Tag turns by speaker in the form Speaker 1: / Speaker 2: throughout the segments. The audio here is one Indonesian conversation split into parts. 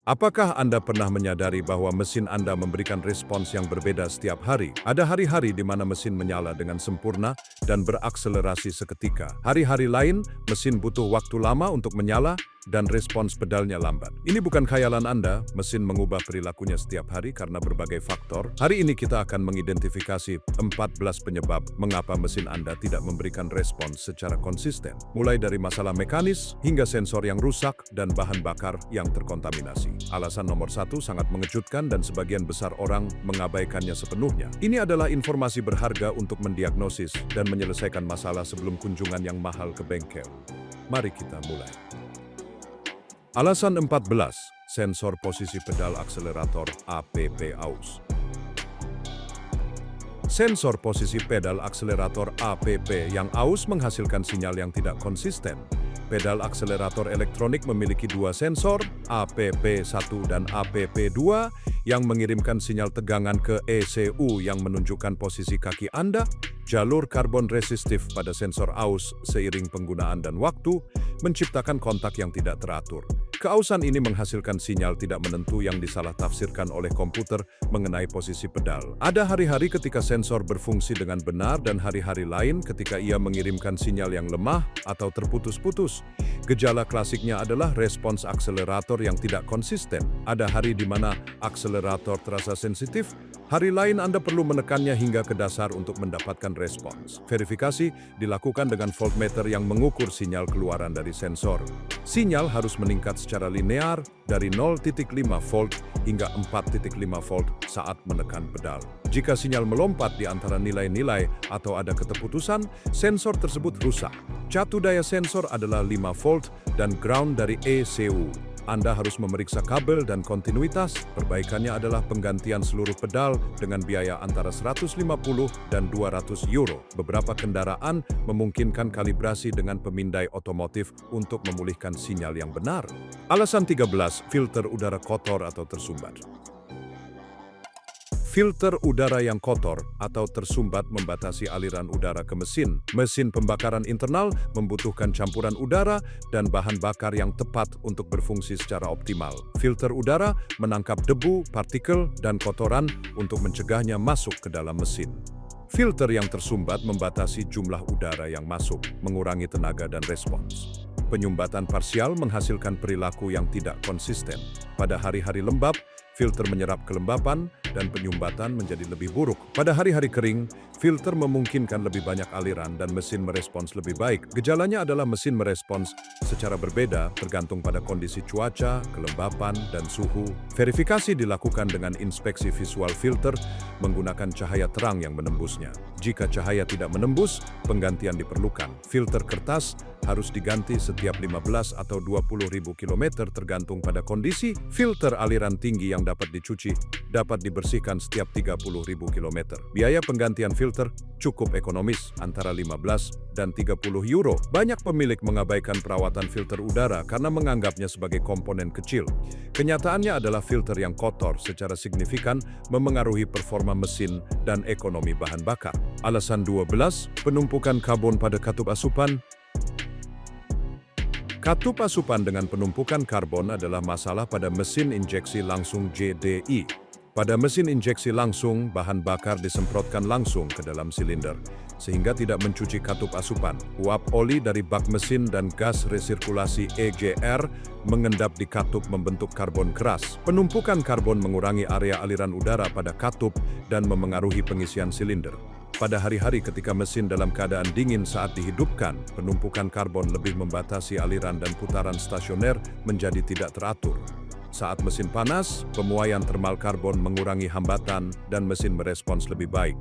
Speaker 1: Apakah Anda pernah menyadari bahwa mesin Anda memberikan respons yang berbeda setiap hari? Ada hari-hari di mana mesin menyala dengan sempurna dan berakselerasi seketika. Hari-hari lain, mesin butuh waktu lama untuk menyala dan respons pedalnya lambat. Ini bukan khayalan Anda, mesin mengubah perilakunya setiap hari karena berbagai faktor. Hari ini kita akan mengidentifikasi 14 penyebab mengapa mesin Anda tidak memberikan respons secara konsisten. Mulai dari masalah mekanis hingga sensor yang rusak dan bahan bakar yang terkontaminasi. Alasan nomor 1 sangat mengejutkan dan sebagian besar orang mengabaikannya sepenuhnya. Ini adalah informasi berharga untuk mendiagnosis dan menyelesaikan masalah sebelum kunjungan yang mahal ke bengkel. Mari kita mulai. Alasan 14, sensor posisi pedal akselerator APP-AUX. Sensor posisi pedal akselerator APP yang AUX menghasilkan sinyal yang tidak konsisten. Pedal akselerator elektronik memiliki dua sensor, APP-1 dan APP-2, yang mengirimkan sinyal tegangan ke ECU yang menunjukkan posisi kaki Anda. Jalur karbon resistif pada sensor AUX seiring penggunaan dan waktu menciptakan kontak yang tidak teratur. Keausan ini menghasilkan sinyal tidak menentu yang disalah tafsirkan oleh komputer mengenai posisi pedal. Ada hari-hari ketika sensor berfungsi dengan benar dan hari-hari lain ketika ia mengirimkan sinyal yang lemah atau terputus-putus. Gejala klasiknya adalah respons akselerator yang tidak konsisten. Ada hari di mana akselerator terasa sensitif, hari lain Anda perlu menekannya hingga ke dasar untuk mendapatkan respons. Verifikasi dilakukan dengan voltmeter yang mengukur sinyal keluaran dari sensor. Sinyal harus meningkat secara linear dari 0,5 volt hingga 4,5 volt saat menekan pedal. Jika sinyal melompat di antara nilai-nilai atau ada keterputusan, sensor tersebut rusak. Catu daya sensor adalah 5 volt dan ground dari ECU. Anda harus memeriksa kabel dan kontinuitas. Perbaikannya adalah penggantian seluruh pedal dengan biaya antara 150 dan 200 euro. Beberapa kendaraan memungkinkan kalibrasi dengan pemindai otomotif untuk memulihkan sinyal yang benar. Alasan 13, filter udara kotor atau tersumbat. Filter udara yang kotor atau tersumbat membatasi aliran udara ke mesin. Mesin pembakaran internal membutuhkan campuran udara dan bahan bakar yang tepat untuk berfungsi secara optimal. Filter udara menangkap debu, partikel, dan kotoran untuk mencegahnya masuk ke dalam mesin. Filter yang tersumbat membatasi jumlah udara yang masuk, mengurangi tenaga dan respons. Penyumbatan parsial menghasilkan perilaku yang tidak konsisten. Pada hari-hari lembab, filter menyerap kelembapan dan penyumbatan menjadi lebih buruk. Pada hari-hari kering, filter memungkinkan lebih banyak aliran dan mesin merespons lebih baik. Gejalanya adalah mesin merespons secara berbeda tergantung pada kondisi cuaca, kelembapan, dan suhu. Verifikasi dilakukan dengan inspeksi visual filter menggunakan cahaya terang yang menembusnya. Jika cahaya tidak menembus, penggantian diperlukan. Filter kertas harus diganti setiap 15 atau 20 ribu kilometer tergantung pada kondisi. Filter aliran tinggi yang dapat dicuci dapat dibersihkan setiap 30 ribu kilometer. Biaya penggantian filter cukup ekonomis, antara 15 dan 30 euro. Banyak pemilik mengabaikan perawatan filter udara karena menganggapnya sebagai komponen kecil. Kenyataannya adalah filter yang kotor secara signifikan memengaruhi performa mesin dan ekonomi bahan bakar. Alasan 12, penumpukan karbon pada katup asupan. Katup asupan dengan penumpukan karbon adalah masalah pada mesin injeksi langsung JDI. Pada mesin injeksi langsung, bahan bakar disemprotkan langsung ke dalam silinder, sehingga tidak mencuci katup asupan. Uap oli dari bak mesin dan gas resirkulasi EGR mengendap di katup membentuk karbon keras. Penumpukan karbon mengurangi area aliran udara pada katup dan memengaruhi pengisian silinder. Pada hari-hari ketika mesin dalam keadaan dingin saat dihidupkan, penumpukan karbon lebih membatasi aliran dan putaran stasioner menjadi tidak teratur. Saat mesin panas, pemuaian termal karbon mengurangi hambatan dan mesin merespons lebih baik.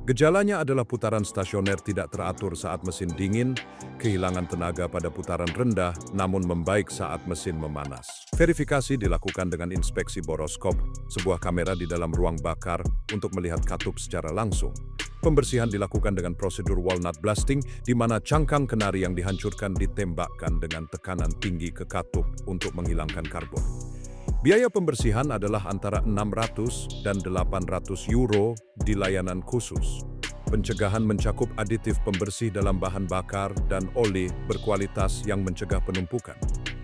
Speaker 1: Gejalanya adalah putaran stasioner tidak teratur saat mesin dingin, kehilangan tenaga pada putaran rendah, namun membaik saat mesin memanas. Verifikasi dilakukan dengan inspeksi boroskop, sebuah kamera di dalam ruang bakar untuk melihat katup secara langsung. Pembersihan dilakukan dengan prosedur walnut blasting, di mana cangkang kenari yang dihancurkan ditembakkan dengan tekanan tinggi ke katup untuk menghilangkan karbon. Biaya pembersihan adalah antara 600 dan 800 euro di layanan khusus. Pencegahan mencakup aditif pembersih dalam bahan bakar dan oli berkualitas yang mencegah penumpukan.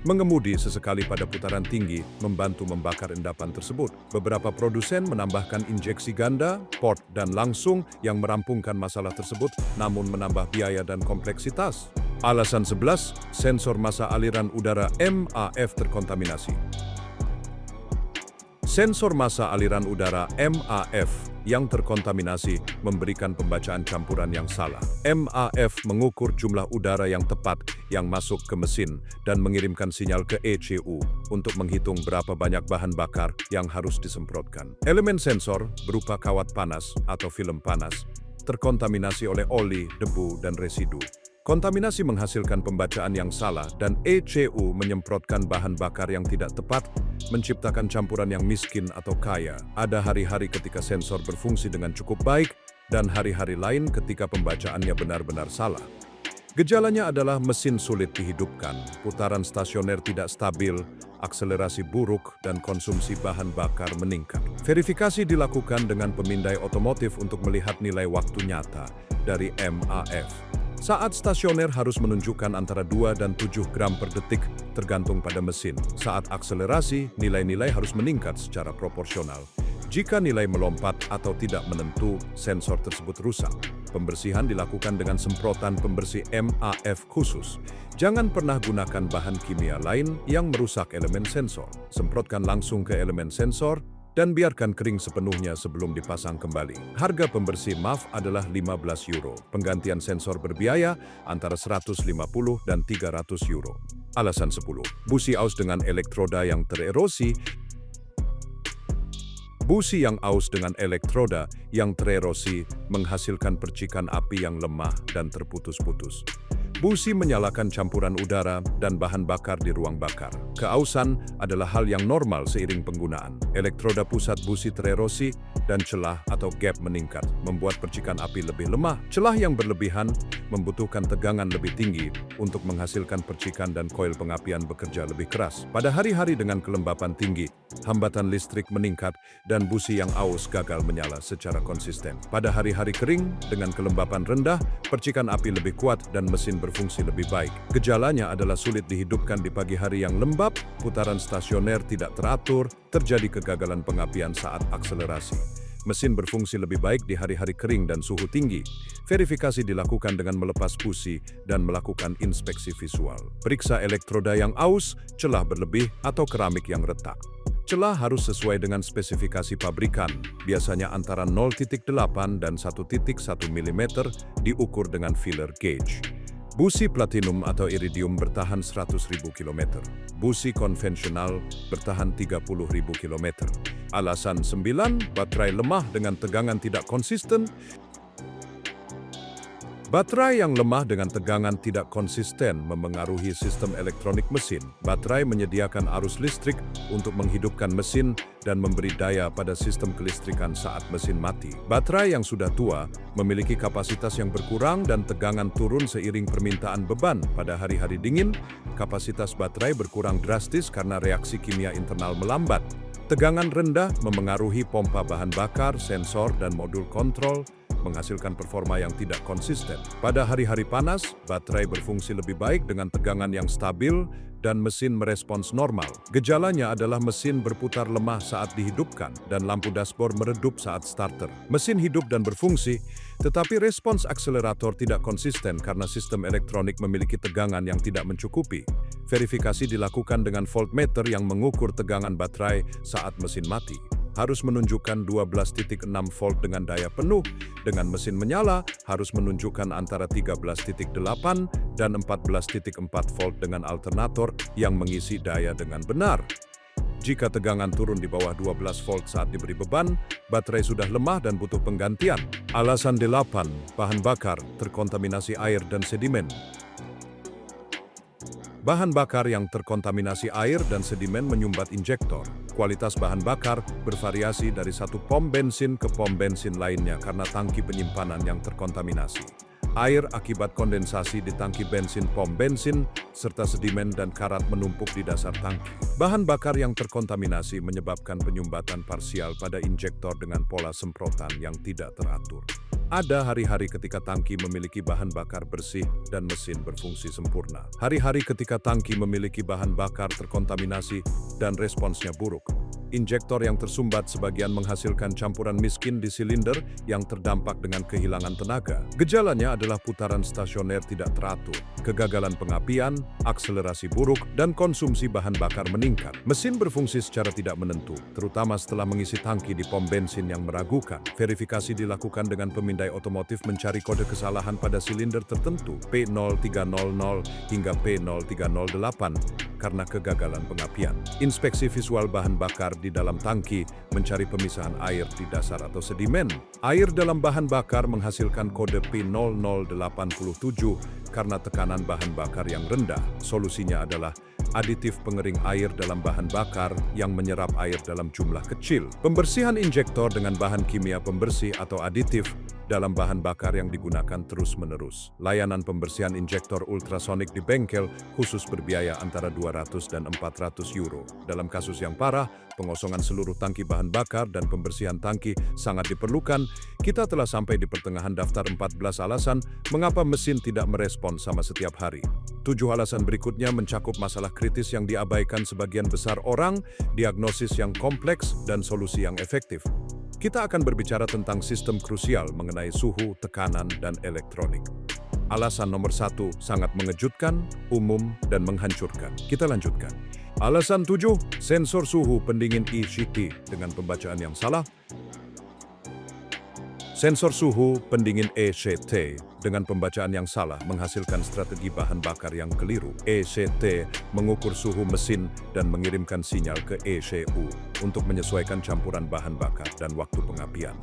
Speaker 1: Mengemudi sesekali pada putaran tinggi membantu membakar endapan tersebut. Beberapa produsen menambahkan injeksi ganda, port, dan langsung yang merampungkan masalah tersebut namun menambah biaya dan kompleksitas. Alasan 11, sensor massa aliran udara MAF terkontaminasi. Sensor massa aliran udara MAF yang terkontaminasi memberikan pembacaan campuran yang salah. MAF mengukur jumlah udara yang tepat yang masuk ke mesin dan mengirimkan sinyal ke ECU untuk menghitung berapa banyak bahan bakar yang harus disemprotkan. Elemen sensor berupa kawat panas atau film panas terkontaminasi oleh oli, debu, dan residu. Kontaminasi menghasilkan pembacaan yang salah dan ECU menyemprotkan bahan bakar yang tidak tepat, menciptakan campuran yang miskin atau kaya. Ada hari-hari ketika sensor berfungsi dengan cukup baik dan hari-hari lain ketika pembacaannya benar-benar salah. Gejalanya adalah mesin sulit dihidupkan, putaran stasioner tidak stabil, akselerasi buruk, dan konsumsi bahan bakar meningkat. Verifikasi dilakukan dengan pemindai otomotif untuk melihat nilai waktu nyata dari MAF. Saat stasioner harus menunjukkan antara 2 dan 7 gram per detik tergantung pada mesin. Saat akselerasi, nilai-nilai harus meningkat secara proporsional. Jika nilai melompat atau tidak menentu, sensor tersebut rusak. Pembersihan dilakukan dengan semprotan pembersih MAF khusus. Jangan pernah gunakan bahan kimia lain yang merusak elemen sensor. Semprotkan langsung ke elemen sensor dan biarkan kering sepenuhnya sebelum dipasang kembali. Harga pembersih MAF adalah €15. Penggantian sensor berbiaya antara 150 dan 300 euro. Alasan 10. Busi aus dengan elektroda yang tererosi. Busi yang aus dengan elektroda yang tererosi menghasilkan percikan api yang lemah dan terputus-putus. Busi menyalakan campuran udara dan bahan bakar di ruang bakar. Keausan adalah hal yang normal seiring penggunaan. Elektroda pusat busi tererosi dan celah atau gap meningkat, membuat percikan api lebih lemah. Celah yang berlebihan membutuhkan tegangan lebih tinggi untuk menghasilkan percikan dan koil pengapian bekerja lebih keras. Pada hari-hari dengan kelembapan tinggi, hambatan listrik meningkat dan busi yang aus gagal menyala secara konsisten. Pada hari-hari kering dengan kelembapan rendah, percikan api lebih kuat dan mesin berfungsi lebih baik. Gejalanya adalah sulit dihidupkan di pagi hari yang lembab, putaran stasioner tidak teratur, terjadi kegagalan pengapian saat akselerasi. Mesin berfungsi lebih baik di hari-hari kering dan suhu tinggi. Verifikasi dilakukan dengan melepas busi dan melakukan inspeksi visual. Periksa elektroda yang aus, celah berlebih, atau keramik yang retak. Celah harus sesuai dengan spesifikasi pabrikan, biasanya antara 0,8 dan 1,1 mm diukur dengan feeler gauge. Busi platinum atau iridium bertahan 100.000 km. Busi konvensional bertahan 30.000 km. Alasan 9, baterai lemah dengan tegangan tidak konsisten. Baterai yang lemah dengan tegangan tidak konsisten memengaruhi sistem elektronik mesin. Baterai menyediakan arus listrik untuk menghidupkan mesin dan memberi daya pada sistem kelistrikan saat mesin mati. Baterai yang sudah tua memiliki kapasitas yang berkurang dan tegangan turun seiring permintaan beban. Pada hari-hari dingin, kapasitas baterai berkurang drastis karena reaksi kimia internal melambat. Tegangan rendah memengaruhi pompa bahan bakar, sensor, dan modul kontrol, menghasilkan performa yang tidak konsisten. Pada hari-hari panas, baterai berfungsi lebih baik dengan tegangan yang stabil dan mesin merespons normal. Gejalanya adalah mesin berputar lemah saat dihidupkan dan lampu dashboard meredup saat starter. Mesin hidup dan berfungsi, tetapi respons akselerator tidak konsisten karena sistem elektronik memiliki tegangan yang tidak mencukupi. Verifikasi dilakukan dengan voltmeter yang mengukur tegangan baterai saat mesin mati. Harus menunjukkan 12,6 volt dengan daya penuh. Dengan mesin menyala, harus menunjukkan antara 13,8 dan 14,4 volt dengan alternator yang mengisi daya dengan benar. Jika tegangan turun di bawah 12 volt saat diberi beban, baterai sudah lemah dan butuh penggantian. Alasan 8, bahan bakar terkontaminasi air dan sedimen. Bahan bakar yang terkontaminasi air dan sedimen menyumbat injektor. Kualitas bahan bakar bervariasi dari satu pom bensin ke pom bensin lainnya karena tangki penyimpanan yang terkontaminasi. Air akibat kondensasi di tangki bensin pom bensin, serta sedimen dan karat menumpuk di dasar tangki. Bahan bakar yang terkontaminasi menyebabkan penyumbatan parsial pada injektor dengan pola semprotan yang tidak teratur. Ada hari-hari ketika tangki memiliki bahan bakar bersih dan mesin berfungsi sempurna. Hari-hari ketika tangki memiliki bahan bakar terkontaminasi dan responsnya buruk. Injektor yang tersumbat sebagian menghasilkan campuran miskin di silinder yang terdampak dengan kehilangan tenaga. Gejalanya adalah putaran stasioner tidak teratur, kegagalan pengapian, akselerasi buruk, dan konsumsi bahan bakar meningkat. Mesin berfungsi secara tidak menentu, terutama setelah mengisi tangki di pom bensin yang meragukan. Verifikasi dilakukan dengan pemindai otomotif mencari kode kesalahan pada silinder tertentu P0300 hingga P0308 karena kegagalan pengapian. Inspeksi visual bahan bakar di dalam tangki mencari pemisahan air di dasar atau sedimen. Air dalam bahan bakar menghasilkan kode P0087 karena tekanan bahan bakar yang rendah. Solusinya adalah aditif pengering air dalam bahan bakar yang menyerap air dalam jumlah kecil. Pembersihan injektor dengan bahan kimia pembersih atau aditif dalam bahan bakar yang digunakan terus-menerus. Layanan pembersihan injektor ultrasonik di bengkel khusus berbiaya antara 200 dan 400 euro. Dalam kasus yang parah, pengosongan seluruh tangki bahan bakar dan pembersihan tangki sangat diperlukan. Kita telah sampai di pertengahan daftar 14 alasan mengapa mesin tidak merespon sama setiap hari. 7 alasan berikutnya mencakup masalah kritis yang diabaikan sebagian besar orang, diagnosis yang kompleks, dan solusi yang efektif. Kita akan berbicara tentang sistem krusial mengenai suhu, tekanan, dan elektronik. Alasan nomor 1 sangat mengejutkan, umum, dan menghancurkan. Kita lanjutkan. Alasan 7, sensor suhu pendingin ECT dengan pembacaan yang salah. Sensor suhu pendingin ECT dengan pembacaan yang salah menghasilkan strategi bahan bakar yang keliru. ECT mengukur suhu mesin dan mengirimkan sinyal ke ECU untuk menyesuaikan campuran bahan bakar dan waktu pengapian.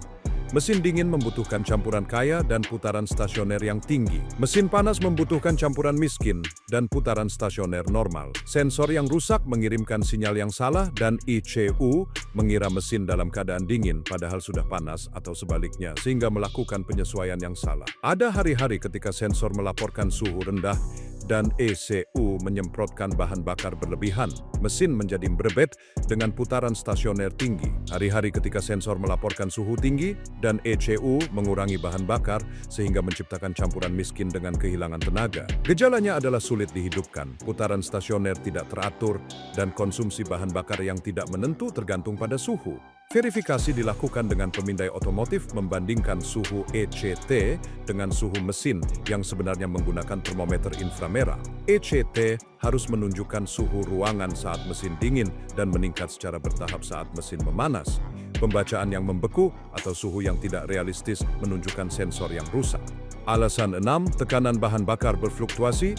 Speaker 1: Mesin dingin membutuhkan campuran kaya dan putaran stasioner yang tinggi. Mesin panas membutuhkan campuran miskin dan putaran stasioner normal. Sensor yang rusak mengirimkan sinyal yang salah dan ECU mengira mesin dalam keadaan dingin padahal sudah panas atau sebaliknya sehingga melakukan penyesuaian yang salah. Ada hari-hari ketika sensor melaporkan suhu rendah dan ECU menyemprotkan bahan bakar berlebihan. Mesin menjadi berebet dengan putaran stasioner tinggi. Hari-hari ketika sensor melaporkan suhu tinggi dan ECU mengurangi bahan bakar sehingga menciptakan campuran miskin dengan kehilangan tenaga. Gejalanya adalah sulit dihidupkan, putaran stasioner tidak teratur, dan konsumsi bahan bakar yang tidak menentu tergantung pada suhu. Verifikasi dilakukan dengan pemindai otomotif membandingkan suhu ECT dengan suhu mesin yang sebenarnya menggunakan termometer inframerah. ECT harus menunjukkan suhu ruangan saat mesin dingin dan meningkat secara bertahap saat mesin memanas. Pembacaan yang membeku atau suhu yang tidak realistis menunjukkan sensor yang rusak. Alasan 6, tekanan bahan bakar berfluktuasi.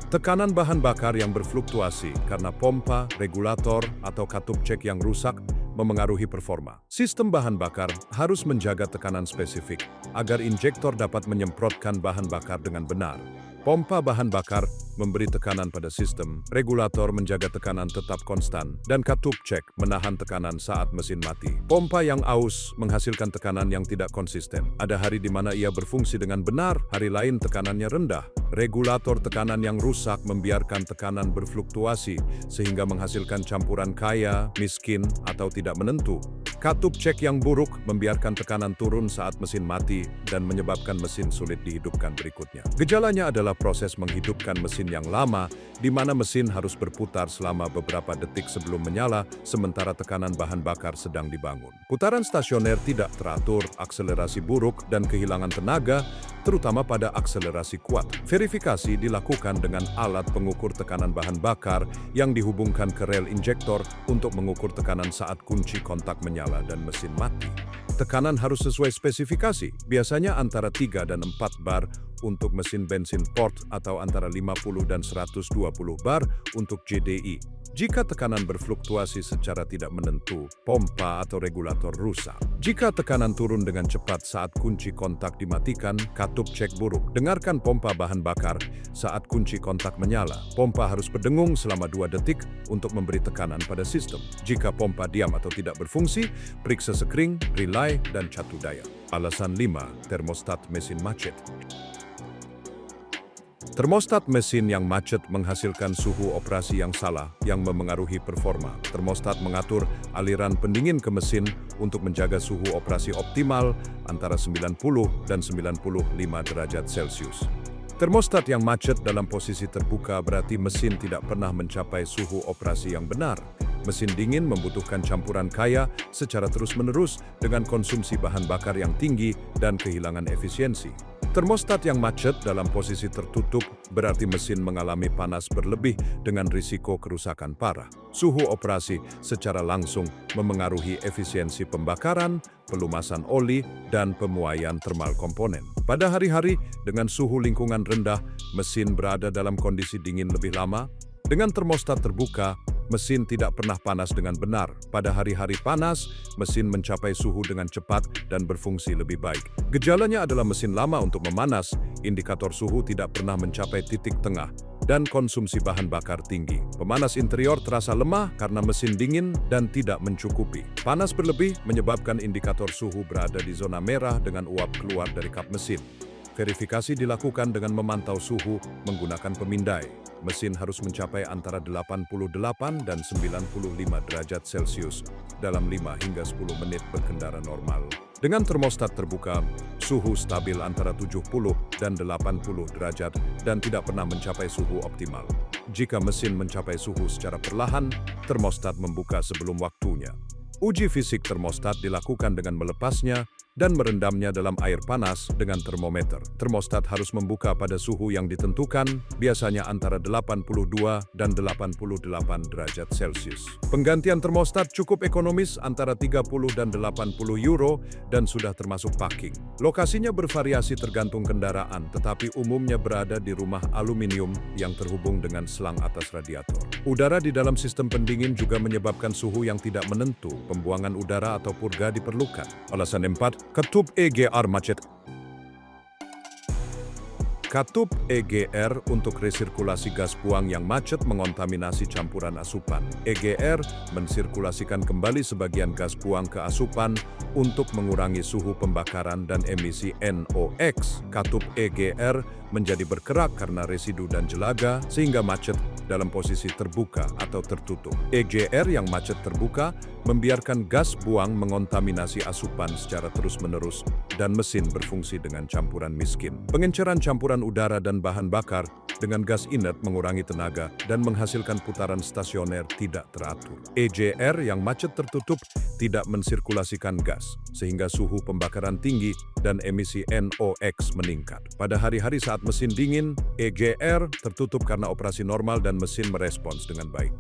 Speaker 1: Tekanan bahan bakar yang berfluktuasi karena pompa, regulator, atau katup cek yang rusak memengaruhi performa. Sistem bahan bakar harus menjaga tekanan spesifik agar injektor dapat menyemprotkan bahan bakar dengan benar. Pompa bahan bakar memberi tekanan pada sistem, regulator menjaga tekanan tetap konstan, dan katup cek menahan tekanan saat mesin mati. Pompa yang aus menghasilkan tekanan yang tidak konsisten. Ada hari di mana ia berfungsi dengan benar, hari lain tekanannya rendah. Regulator tekanan yang rusak membiarkan tekanan berfluktuasi sehingga menghasilkan campuran kaya, miskin, atau tidak menentu. Katup cek yang buruk membiarkan tekanan turun saat mesin mati dan menyebabkan mesin sulit dihidupkan berikutnya. Gejalanya adalah proses menghidupkan mesin yang lama, di mana mesin harus berputar selama beberapa detik sebelum menyala, sementara tekanan bahan bakar sedang dibangun. Putaran stasioner tidak teratur, akselerasi buruk, dan kehilangan tenaga, terutama pada akselerasi kuat. Verifikasi dilakukan dengan alat pengukur tekanan bahan bakar yang dihubungkan ke rel injektor untuk mengukur tekanan saat kunci kontak menyala dan mesin mati. Tekanan harus sesuai spesifikasi, biasanya antara 3 dan 4 bar untuk mesin bensin port atau antara 50 dan 120 bar untuk JDI. Jika tekanan berfluktuasi secara tidak menentu, pompa atau regulator rusak. Jika tekanan turun dengan cepat saat kunci kontak dimatikan, katup cek buruk. Dengarkan pompa bahan bakar saat kunci kontak menyala. Pompa harus berdengung selama 2 detik untuk memberi tekanan pada sistem. Jika pompa diam atau tidak berfungsi, periksa sekring, relay, dan catu daya. Alasan 5, termostat mesin macet. Termostat mesin yang macet menghasilkan suhu operasi yang salah yang memengaruhi performa. Termostat mengatur aliran pendingin ke mesin untuk menjaga suhu operasi optimal antara 90 dan 95 derajat Celcius. Termostat yang macet dalam posisi terbuka berarti mesin tidak pernah mencapai suhu operasi yang benar. Mesin dingin membutuhkan campuran kaya secara terus-menerus dengan konsumsi bahan bakar yang tinggi dan kehilangan efisiensi. Termostat yang macet dalam posisi tertutup berarti mesin mengalami panas berlebih dengan risiko kerusakan parah. Suhu operasi secara langsung memengaruhi efisiensi pembakaran, pelumasan oli, dan pemuaian termal komponen. Pada hari-hari dengan suhu lingkungan rendah, mesin berada dalam kondisi dingin lebih lama. Dengan termostat terbuka, mesin tidak pernah panas dengan benar. Pada hari-hari panas, mesin mencapai suhu dengan cepat dan berfungsi lebih baik. Gejalanya adalah mesin lama untuk memanas, indikator suhu tidak pernah mencapai titik tengah, dan konsumsi bahan bakar tinggi. Pemanas interior terasa lemah karena mesin dingin dan tidak mencukupi. Panas berlebih menyebabkan indikator suhu berada di zona merah dengan uap keluar dari kap mesin. Verifikasi dilakukan dengan memantau suhu menggunakan pemindai. Mesin harus mencapai antara 88 dan 95 derajat Celcius dalam 5 hingga 10 menit berkendara normal. Dengan termostat terbuka, suhu stabil antara 70 dan 80 derajat dan tidak pernah mencapai suhu optimal. Jika mesin mencapai suhu secara perlahan, termostat membuka sebelum waktunya. Uji fisik termostat dilakukan dengan melepasnya dan merendamnya dalam air panas dengan termometer. Termostat harus membuka pada suhu yang ditentukan, biasanya antara 82 dan 88 derajat Celcius. Penggantian termostat cukup ekonomis antara 30 dan 80 euro dan sudah termasuk packing. Lokasinya bervariasi tergantung kendaraan, tetapi umumnya berada di rumah aluminium yang terhubung dengan selang atas radiator. Udara di dalam sistem pendingin juga menyebabkan suhu yang tidak menentu. Pembuangan udara atau purga diperlukan. Alasan 4. Katup EGR macet. Katup EGR untuk resirkulasi gas buang yang macet mengontaminasi campuran asupan. EGR mensirkulasikan kembali sebagian gas buang ke asupan untuk mengurangi suhu pembakaran dan emisi NOx. Katup EGR menjadi berkerak karena residu dan jelaga sehingga macet dalam posisi terbuka atau tertutup. EGR yang macet terbuka membiarkan gas buang mengontaminasi asupan secara terus-menerus dan mesin berfungsi dengan campuran miskin. Pengenceran campuran udara dan bahan bakar dengan gas inert mengurangi tenaga dan menghasilkan putaran stasioner tidak teratur. EGR yang macet tertutup tidak mensirkulasikan gas, sehingga suhu pembakaran tinggi dan emisi NOx meningkat. Pada hari-hari saat mesin dingin, EGR tertutup karena operasi normal dan mesin merespons dengan baik.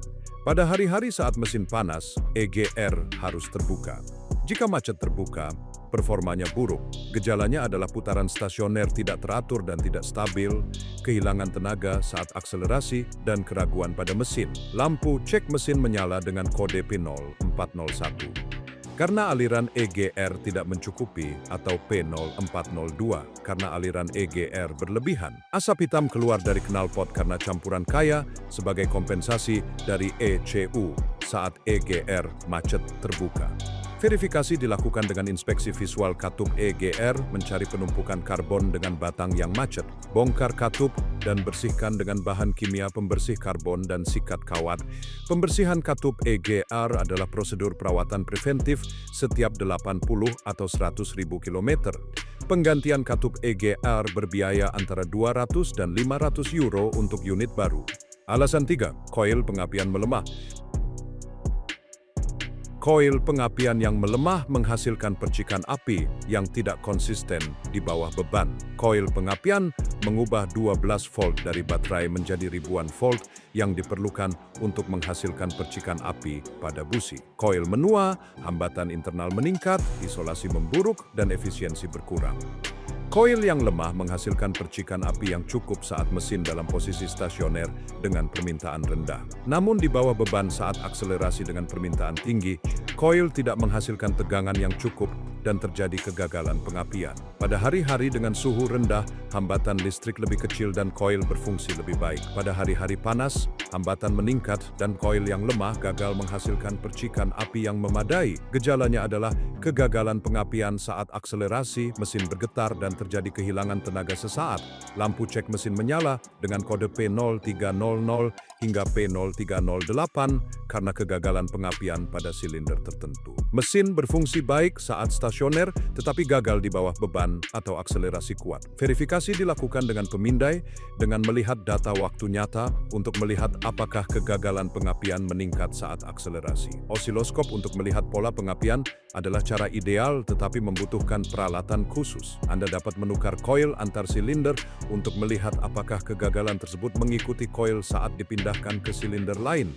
Speaker 1: Pada hari-hari saat mesin panas, EGR harus terbuka. Jika macet terbuka, performanya buruk. Gejalanya adalah putaran stasioner tidak teratur dan tidak stabil, kehilangan tenaga saat akselerasi, dan keraguan pada mesin. Lampu cek mesin menyala dengan kode P0401. Karena aliran EGR tidak mencukupi atau P0402 karena aliran EGR berlebihan. Asap hitam keluar dari knalpot karena campuran kaya sebagai kompensasi dari ECU saat EGR macet terbuka. Verifikasi dilakukan dengan inspeksi visual katup EGR, mencari penumpukan karbon dengan batang yang macet, bongkar katup, dan bersihkan dengan bahan kimia pembersih karbon dan sikat kawat. Pembersihan katup EGR adalah prosedur perawatan preventif setiap 80 atau 100.000 km. Penggantian katup EGR berbiaya antara 200 dan 500 euro untuk unit baru. Alasan 3. Koil pengapian melemah. Koil pengapian yang melemah menghasilkan percikan api yang tidak konsisten di bawah beban. Koil pengapian mengubah 12 volt dari baterai menjadi ribuan volt yang diperlukan untuk menghasilkan percikan api pada busi. Koil menua, hambatan internal meningkat, isolasi memburuk, dan efisiensi berkurang. Koil yang lemah menghasilkan percikan api yang cukup saat mesin dalam posisi stasioner dengan permintaan rendah. Namun di bawah beban saat akselerasi dengan permintaan tinggi, koil tidak menghasilkan tegangan yang cukup dan terjadi kegagalan pengapian. Pada hari-hari dengan suhu rendah, hambatan listrik lebih kecil dan koil berfungsi lebih baik. Pada hari-hari panas, hambatan meningkat dan koil yang lemah gagal menghasilkan percikan api yang memadai. Gejalanya adalah kegagalan pengapian saat akselerasi, mesin bergetar dan terjadi kehilangan tenaga sesaat. Lampu cek mesin menyala dengan kode P0300 hingga P0308 karena kegagalan pengapian pada silinder tertentu. Mesin berfungsi baik saat stasioner tetapi gagal di bawah beban atau akselerasi kuat. Verifikasi dilakukan dengan pemindai dengan melihat data waktu nyata untuk melihat apakah kegagalan pengapian meningkat saat akselerasi. Osiloskop untuk melihat pola pengapian adalah cara ideal tetapi membutuhkan peralatan khusus. Anda dapat menukar koil antar silinder untuk melihat apakah kegagalan tersebut mengikuti koil saat dipindahkan ke silinder lain.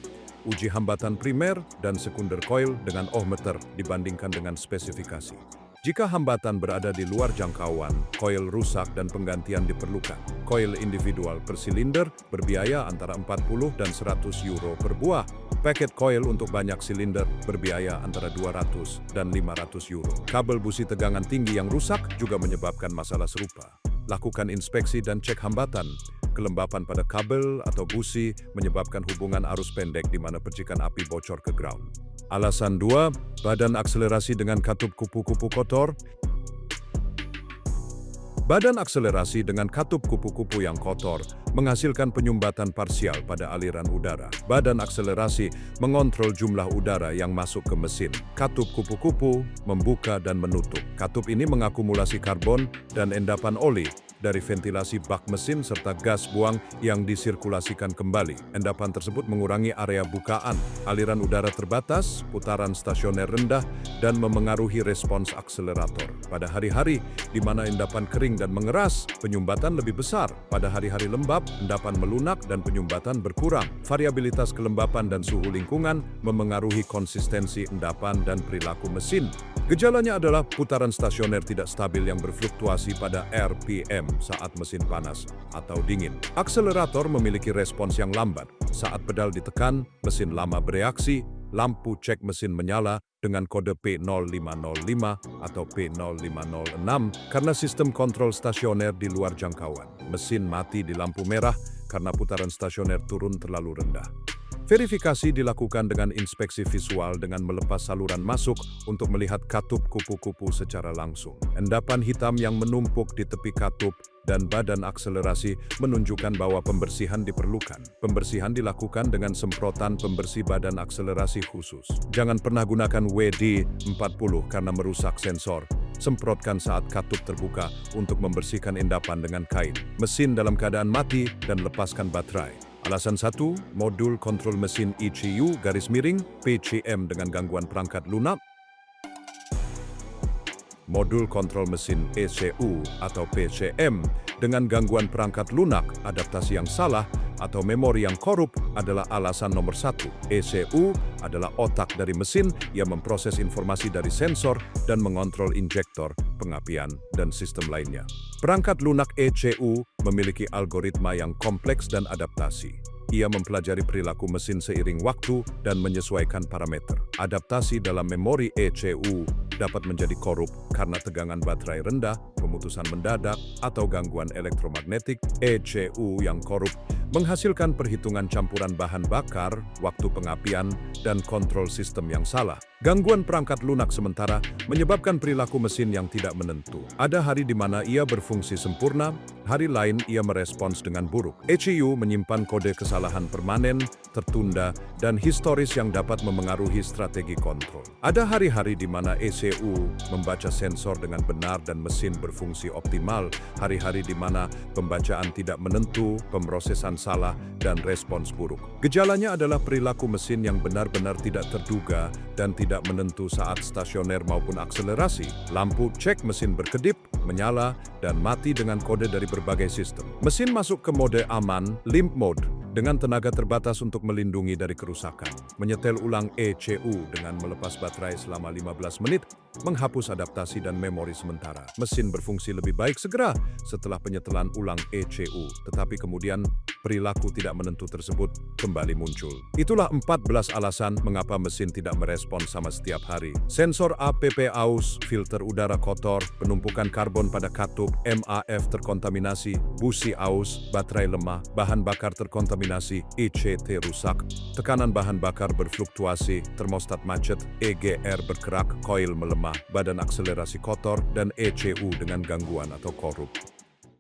Speaker 1: Uji hambatan primer dan sekunder koil dengan ohmmeter dibandingkan dengan spesifikasi. Jika hambatan berada di luar jangkauan, koil rusak dan penggantian diperlukan. Koil individual per silinder berbiaya antara 40 dan 100 euro per buah. Paket koil untuk banyak silinder berbiaya antara 200 dan 500 euro. Kabel busi tegangan tinggi yang rusak juga menyebabkan masalah serupa. Lakukan inspeksi dan cek hambatan. Kelembapan pada kabel atau busi menyebabkan hubungan arus pendek di mana percikan api bocor ke ground. Alasan 2, badan akselerasi dengan katup kupu-kupu kotor. Badan akselerasi dengan katup kupu-kupu yang kotor menghasilkan penyumbatan parsial pada aliran udara. Badan akselerasi mengontrol jumlah udara yang masuk ke mesin. Katup kupu-kupu membuka dan menutup. Katup ini mengakumulasi karbon dan endapan oli dari ventilasi bak mesin serta gas buang yang disirkulasikan kembali. Endapan tersebut mengurangi area bukaan, aliran udara terbatas, putaran stasioner rendah, dan memengaruhi respons akselerator. Pada hari-hari di mana endapan kering dan mengeras, penyumbatan lebih besar. Pada hari-hari lembab, endapan melunak dan penyumbatan berkurang. Variabilitas kelembapan dan suhu lingkungan memengaruhi konsistensi endapan dan perilaku mesin. Gejalanya adalah putaran stasioner tidak stabil yang berfluktuasi pada RPM saat mesin panas atau dingin. Akselerator memiliki respons yang lambat. Saat pedal ditekan, mesin lama bereaksi, lampu cek mesin menyala dengan kode P0505 atau P0506 karena sistem kontrol stasioner di luar jangkauan. Mesin mati di lampu merah karena putaran stasioner turun terlalu rendah. Verifikasi dilakukan dengan inspeksi visual dengan melepas saluran masuk untuk melihat katup kupu-kupu secara langsung. Endapan hitam yang menumpuk di tepi katup dan badan akselerasi menunjukkan bahwa pembersihan diperlukan. Pembersihan dilakukan dengan semprotan pembersih badan akselerasi khusus. Jangan pernah gunakan WD-40 karena merusak sensor. Semprotkan saat katup terbuka untuk membersihkan endapan dengan kain. Mesin dalam keadaan mati dan lepaskan baterai. Alasan 1, modul kontrol mesin ECU _PCM dengan gangguan perangkat lunak. Modul kontrol mesin ECU atau PCM dengan gangguan perangkat lunak, adaptasi yang salah, atau memori yang korup adalah alasan nomor 1. ECU adalah otak dari mesin yang memproses informasi dari sensor dan mengontrol injektor, pengapian, dan sistem lainnya. Perangkat lunak ECU memiliki algoritma yang kompleks dan adaptasi. Ia mempelajari perilaku mesin seiring waktu dan menyesuaikan parameter. Adaptasi dalam memori ECU dapat menjadi korup karena tegangan baterai rendah, pemutusan mendadak, atau gangguan elektromagnetik. ECU yang korup menghasilkan perhitungan campuran bahan bakar, waktu pengapian, dan kontrol sistem yang salah. Gangguan perangkat lunak sementara menyebabkan perilaku mesin yang tidak menentu. Ada hari di mana ia berfungsi sempurna, hari lain ia merespons dengan buruk. ECU menyimpan kode kesalahan permanen, tertunda, dan historis yang dapat memengaruhi strategi kontrol. Ada hari-hari di mana ECU membaca sensor dengan benar dan mesin berfungsi optimal, hari-hari di mana pembacaan tidak menentu, pemrosesan salah, dan respons buruk. Gejalanya adalah perilaku mesin yang benar-benar tidak terduga dan tidak menentu saat stasioner maupun akselerasi. Lampu cek mesin berkedip, menyala, dan mati dengan kode dari berbagai sistem. Mesin masuk ke mode aman, limp mode, dengan tenaga terbatas untuk melindungi dari kerusakan. Menyetel ulang ECU dengan melepas baterai selama 15 menit menghapus adaptasi dan memori sementara. Mesin berfungsi lebih baik segera setelah penyetelan ulang ECU, tetapi kemudian perilaku tidak menentu tersebut kembali muncul. Itulah 14 alasan mengapa mesin tidak merespon sama setiap hari. Sensor APP aus, filter udara kotor, penumpukan karbon pada katup, MAF terkontaminasi, busi aus, baterai lemah, bahan bakar terkontaminasi, ECT rusak, tekanan bahan bakar berfluktuasi, termostat macet, EGR bergerak, koil melemah, badan akselerasi kotor, dan ECU dengan gangguan atau korup.